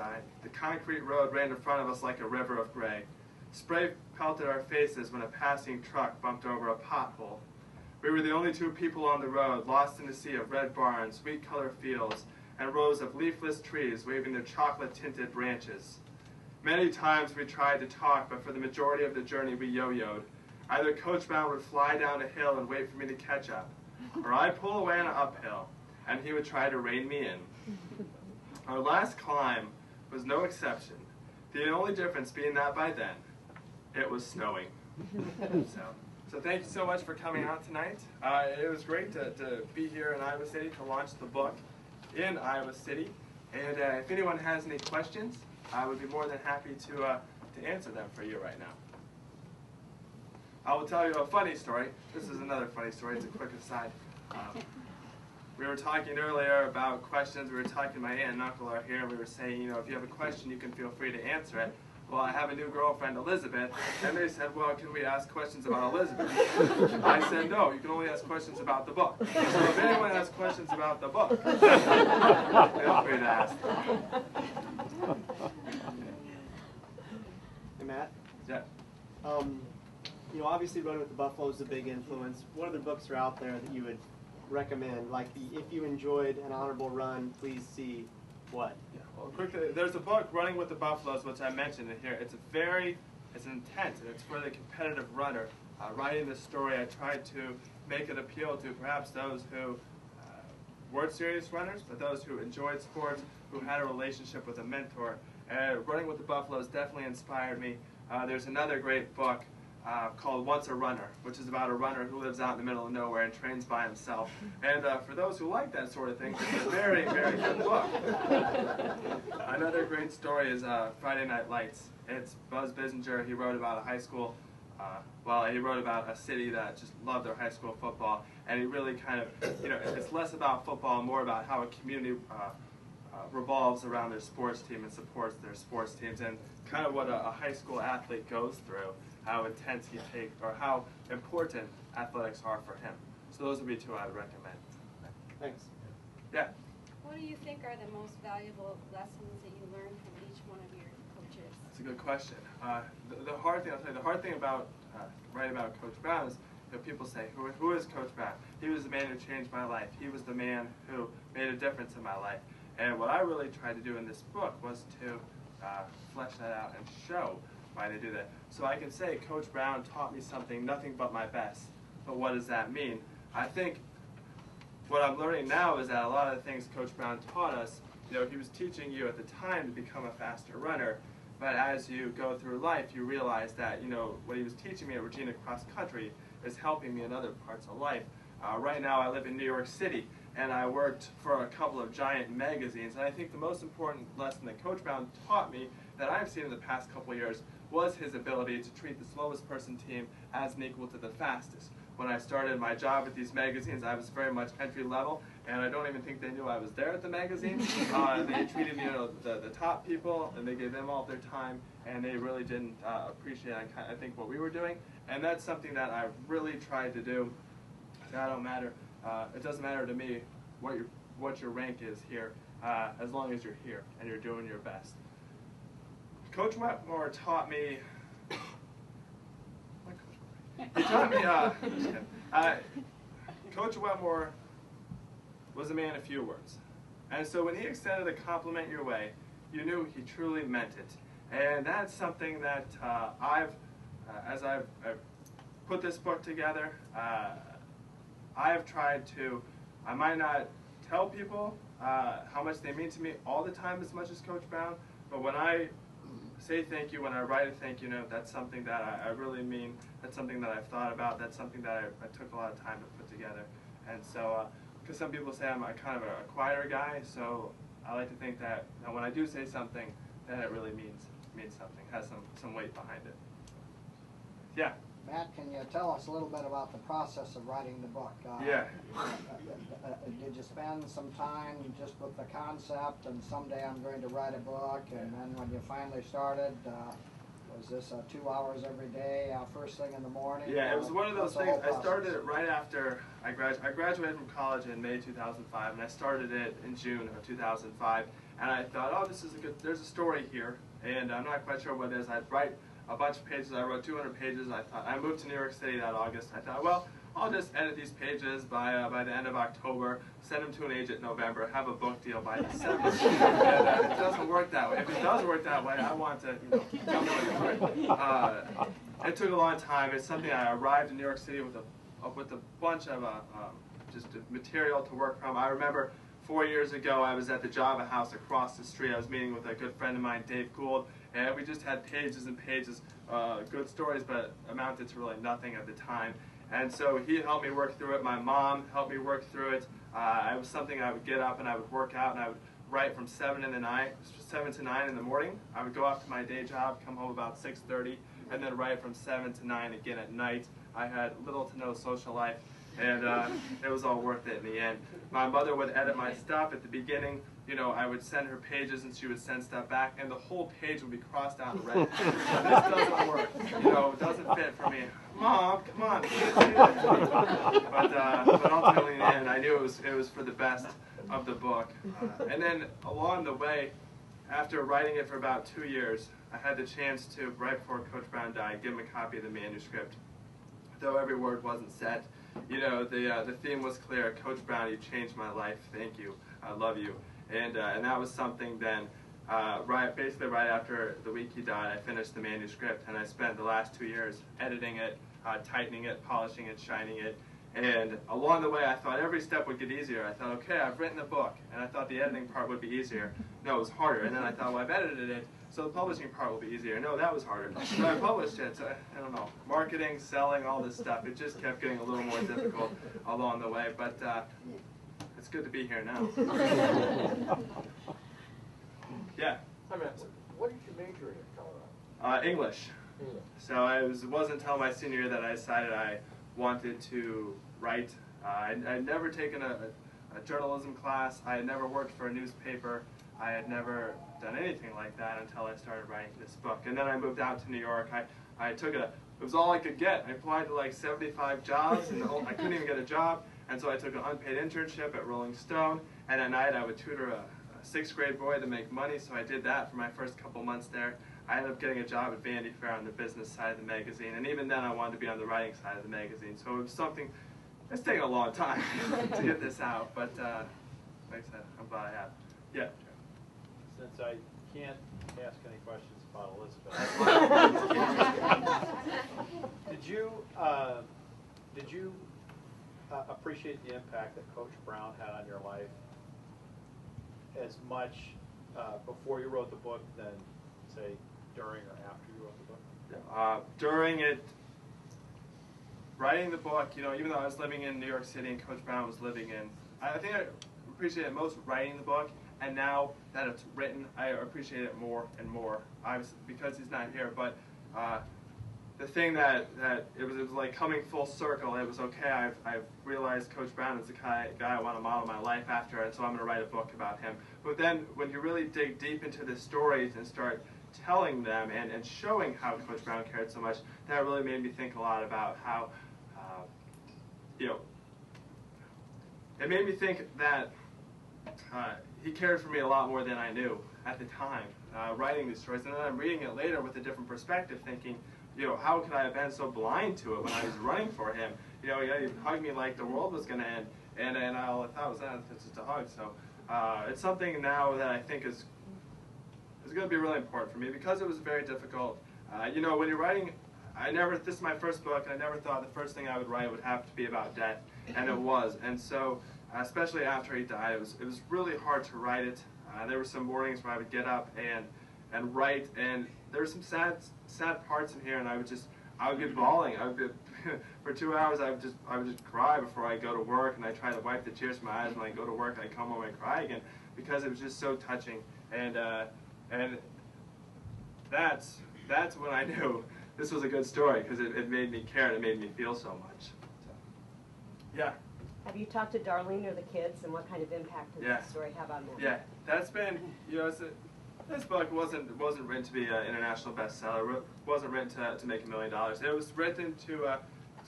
countryside. The concrete road ran in front of us like a river of gray. Spray pelted our faces when a passing truck bumped over a pothole. We were the only two people on the road, lost in a sea of red barns, wheat-colored fields, and rows of leafless trees waving their chocolate-tinted branches. Many times we tried to talk, but for the majority of the journey we yo-yoed. Either Coach Brown would fly down a hill and wait for me to catch up, or I'd pull away on an uphill, and he would try to rein me in. Our last climb was no exception, the only difference being that by then, it was snowing. So thank you so much for coming out tonight. It was great to be here in Iowa City to launch the book in Iowa City. And if anyone has any questions, I would be more than happy to answer them for you right now. I will tell you a funny story. This is another funny story. It's a quick aside. We were talking earlier about questions. We were talking, my aunt and uncle are here, and we were saying, you know, if you have a question, you can feel free to answer it. Well, I have a new girlfriend, Elizabeth, and they said, well, can we ask questions about Elizabeth? I said, no, you can only ask questions about the book. So if anyone has questions about the book, feel free to ask them. Hey, Matt. Yeah. You know, obviously Running with the Buffalo is a big influence. What other books are out there that you would recommend? Like the If You Enjoyed an Honorable Run, Please See What? Yeah. Well, quickly, there's a book, Running with the Buffaloes, which I mentioned in here. It's intense, and it's for the competitive runner. Writing this story, I tried to make it appeal to perhaps those who weren't serious runners, but those who enjoyed sports, who had a relationship with a mentor. Running with the Buffaloes definitely inspired me. There's another great book called Once a Runner, which is about a runner who lives out in the middle of nowhere and trains by himself. And for those who like that sort of thing, it's a very, very good book. Another great story is Friday Night Lights. It's Buzz Bissinger. He wrote about a high school, he wrote about a city that just loved their high school football. And he really kind of, you know, it's less about football and more about how a community revolves around their sports team and supports their sports teams, and kind of what a high school athlete goes through, how intense he takes, or how important athletics are for him. So those would be two I would recommend. Thanks. Yeah? What do you think are the most valuable lessons that you learned from each one of your coaches? That's a good question. The hard thing, I'll tell you, the hard thing about writing about Coach Brown is, you know, people say, who is Coach Brown? He was the man who changed my life. He was the man who made a difference in my life. And what I really tried to do in this book was to flesh that out and show why they do that. So I can say Coach Brown taught me something, nothing but my best. But what does that mean? I think what I'm learning now is that a lot of the things Coach Brown taught us, you know, he was teaching you at the time to become a faster runner. But as you go through life, you realize that, you know, what he was teaching me at Regina Cross Country is helping me in other parts of life. Right now I live in New York City, and I worked for a couple of giant magazines. And I think the most important lesson that Coach Brown taught me that I've seen in the past couple of years was his ability to treat the slowest person team as an equal to the fastest. When I started my job at these magazines, I was very much entry level, and I don't even think they knew I was there at the magazine. They treated me, you know, the top people, and they gave them all their time, and they really didn't appreciate, I think, what we were doing. And that's something that I really tried to do. That don't matter. It doesn't matter to me what your rank is here, as long as you're here and you're doing your best. Coach Wetmore taught me. He taught me. Coach Wetmore was a man of few words, and so when he extended a compliment your way, you knew he truly meant it. And that's something that as I've put this book together, I have tried to. I might not tell people how much they mean to me all the time as much as Coach Brown, but when I say thank you, when I write a thank you note, that's something that I really mean. That's something that I've thought about. That's something that I took a lot of time to put together. And so, because some people say I'm a kind of a quieter guy, so I like to think that when I do say something, that it really means something, has some weight behind it. Yeah. Matt, can you tell us a little bit about the process of writing the book? Yeah. Did you spend some time just with the concept and someday I'm going to write a book, and then when you finally started, was this 2 hours every day, first thing in the morning? Yeah, it was one of those things. I started it right after I graduated from college in May 2005, and I started it in June of 2005. and I thought, oh, this is a good, there's a story here, and I'm not quite sure what it is. I'd write a bunch of pages. I wrote 200 pages. I moved to New York City that August. I thought, well, I'll just edit these pages by the end of October, send them to an agent in November, have a book deal by December. And it doesn't work that way. If it does work that way, I want to, jump in. It took a long time. It's something I arrived in New York City with a bunch of just material to work from. I remember 4 years ago, I was at the Java House across the street. I was meeting with a good friend of mine, Dave Gould, and we just had pages and pages, good stories, but amounted to really nothing at the time. And so he helped me work through it. My mom helped me work through it. It was something I would get up and I would work out, and I would write from 7 to 9 in the morning. I would go off to my day job, come home about 6:30, and then write from 7 to 9 again at night. I had little to no social life, and it was all worth it in the end. My mother would edit my stuff at the beginning. You know, I would send her pages and she would send stuff back, and the whole page would be crossed out in red. This doesn't work. You know, it doesn't fit for me. Mom, come on. But ultimately in the end, I knew it was for the best of the book. And then along the way, after writing it for about 2 years, I had the chance to, right before Coach Brown died, give him a copy of the manuscript. Though every word wasn't set, you know, the theme was clear. Coach Brown, you changed my life. Thank you. I love you. And that was something then, basically right after the week he died, I finished the manuscript, and I spent the last 2 years editing it, tightening it, polishing it, shining it. And along the way, I thought every step would get easier. I thought, okay, I've written the book, and I thought the editing part would be easier. No, it was harder. And then I thought, well, I've edited it, so the publishing part will be easier. No, that was harder. So I published it. So I don't know, marketing, selling, all this stuff. It just kept getting a little more difficult along the way. But it's good to be here now. Yeah. What did you major in at Colorado? English. So it wasn't until my senior year that I decided I wanted to write. I'd never taken a journalism class. I had never worked for a newspaper. I had never done anything like that until I started writing this book. And then I moved out to New York. I took it was all I could get. I applied to like 75 jobs, and I couldn't even get a job. And so I took an unpaid internship at Rolling Stone, and at night I would tutor a 6th grade boy to make money, so I did that for my first couple months there. I ended up getting a job at Vanity Fair on the business side of the magazine, and even then I wanted to be on the writing side of the magazine. So it was something, it's taken a long time to get this out, but like I said, I'm glad I have. Yeah. Since I can't ask any questions about Elizabeth, did you appreciate the impact that Coach Brown had on your life as much before you wrote the book than, say, during or after you wrote the book? During it, writing the book, you know, even though I was living in New York City and Coach Brown was living in, I think I appreciated most writing the book, and now that it's written, I appreciate it more and more. Because he's not here, but the thing that it was like coming full circle. It was okay. I've realized Coach Brown is the guy I want to model my life after, and so I'm going to write a book about him. But then when you really dig deep into the stories and start telling them and showing how Coach Brown cared so much, that really made me think a lot about how, you know, it made me think that he cared for me a lot more than I knew at the time, writing these stories. And then I'm reading it later with a different perspective, thinking, you know, how could I have been so blind to it when I was running for him? You know, he hugged me like the world was going to end, and all I thought was that it's just a hug. So it's something now that I think is going to be really important for me because it was very difficult. You know, when you're writing, this is my first book, and I never thought the first thing I would write would have to be about death, and it was. And so, especially after he died, it was really hard to write it. There were some mornings where I would get up and write, and there were some sad parts in here, and I would be bawling. I would be for 2 hours. I would just cry before I go to work, and I try to wipe the tears from my eyes when I go to work. I come home and cry again because it was just so touching, and that's when I knew this was a good story because it made me care and it made me feel so much. So, yeah. Have you talked to Darlene or the kids, and what kind of impact does the story have on them? Yeah, that's been, you know, this book wasn't written to be an international bestseller. It wasn't written to make $1 million. It was written to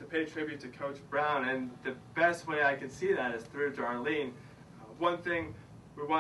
pay tribute to Coach Brown, and the best way I can see that is through Darlene. One thing